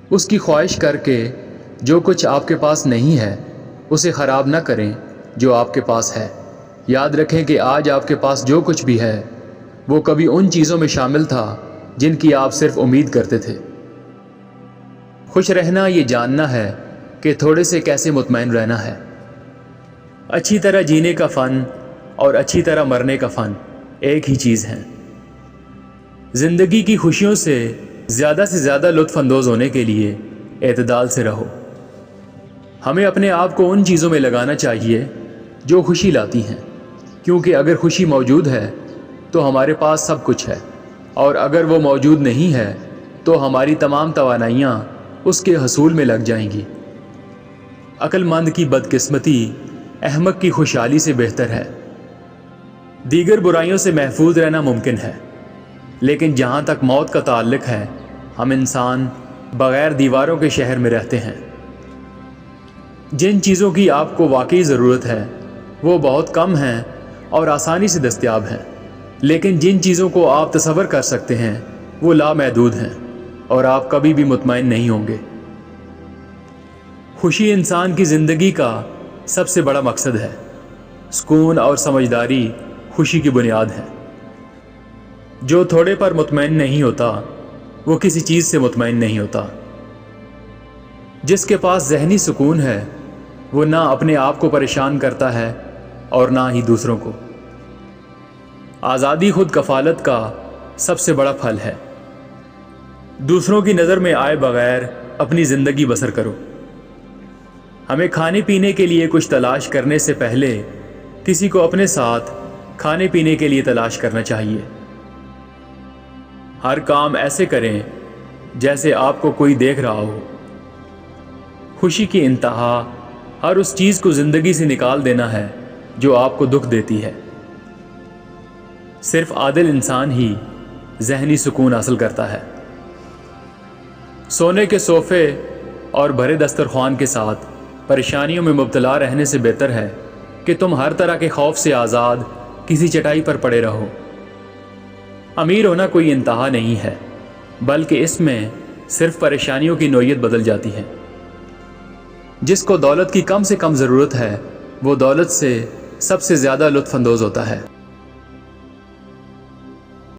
اس کی خواہش کر کے جو کچھ آپ کے پاس نہیں ہے اسے خراب نہ کریں جو آپ کے پاس ہے۔ یاد رکھیں کہ آج آپ کے پاس جو کچھ بھی ہے وہ کبھی ان چیزوں میں شامل تھا جن کی آپ صرف امید کرتے تھے۔ خوش رہنا یہ جاننا ہے کہ تھوڑے سے کیسے مطمئن رہنا ہے۔ اچھی طرح جینے کا فن اور اچھی طرح مرنے کا فن ایک ہی چیز ہے۔ زندگی کی خوشیوں سے زیادہ لطف اندوز ہونے کے لیے اعتدال سے رہو۔ ہمیں اپنے آپ کو ان چیزوں میں لگانا چاہیے جو خوشی لاتی ہیں، کیونکہ اگر خوشی موجود ہے تو ہمارے پاس سب کچھ ہے، اور اگر وہ موجود نہیں ہے تو ہماری تمام توانائیاں اس کے حصول میں لگ جائیں گی۔ عقل مند کی بدقسمتی احمق کی خوشحالی سے بہتر ہے۔ دیگر برائیوں سے محفوظ رہنا ممکن ہے، لیکن جہاں تک موت کا تعلق ہے ہم انسان بغیر دیواروں کے شہر میں رہتے ہیں۔ جن چیزوں کی آپ کو واقعی ضرورت ہے وہ بہت کم ہیں اور آسانی سے دستیاب ہیں، لیکن جن چیزوں کو آپ تصور کر سکتے ہیں وہ لامحدود ہیں اور آپ کبھی بھی مطمئن نہیں ہوں گے۔ خوشی انسان کی زندگی کا سب سے بڑا مقصد ہے۔ سکون اور سمجھداری خوشی کی بنیاد ہے۔ جو تھوڑے پر مطمئن نہیں ہوتا وہ کسی چیز سے مطمئن نہیں ہوتا۔ جس کے پاس ذہنی سکون ہے وہ نہ اپنے آپ کو پریشان کرتا ہے اور نہ ہی دوسروں کو۔ آزادی خود کفالت کا سب سے بڑا پھل ہے۔ دوسروں کی نظر میں آئے بغیر اپنی زندگی بسر کرو۔ ہمیں کھانے پینے کے لیے کچھ تلاش کرنے سے پہلے کسی کو اپنے ساتھ کھانے پینے کے لیے تلاش کرنا چاہیے۔ ہر کام ایسے کریں جیسے آپ کو کوئی دیکھ رہا ہو۔ خوشی کی انتہا ہر اس چیز کو زندگی سے نکال دینا ہے جو آپ کو دکھ دیتی ہے۔ صرف عادل انسان ہی ذہنی سکون حاصل کرتا ہے۔ سونے کے صوفے اور بھرے دسترخوان کے ساتھ پریشانیوں میں مبتلا رہنے سے بہتر ہے کہ تم ہر طرح کے خوف سے آزاد کسی چٹائی پر پڑے رہو۔ امیر ہونا کوئی انتہا نہیں ہے، بلکہ اس میں صرف پریشانیوں کی نوعیت بدل جاتی ہے۔ جس کو دولت کی کم سے کم ضرورت ہے وہ دولت سے سب سے زیادہ لطف اندوز ہوتا ہے۔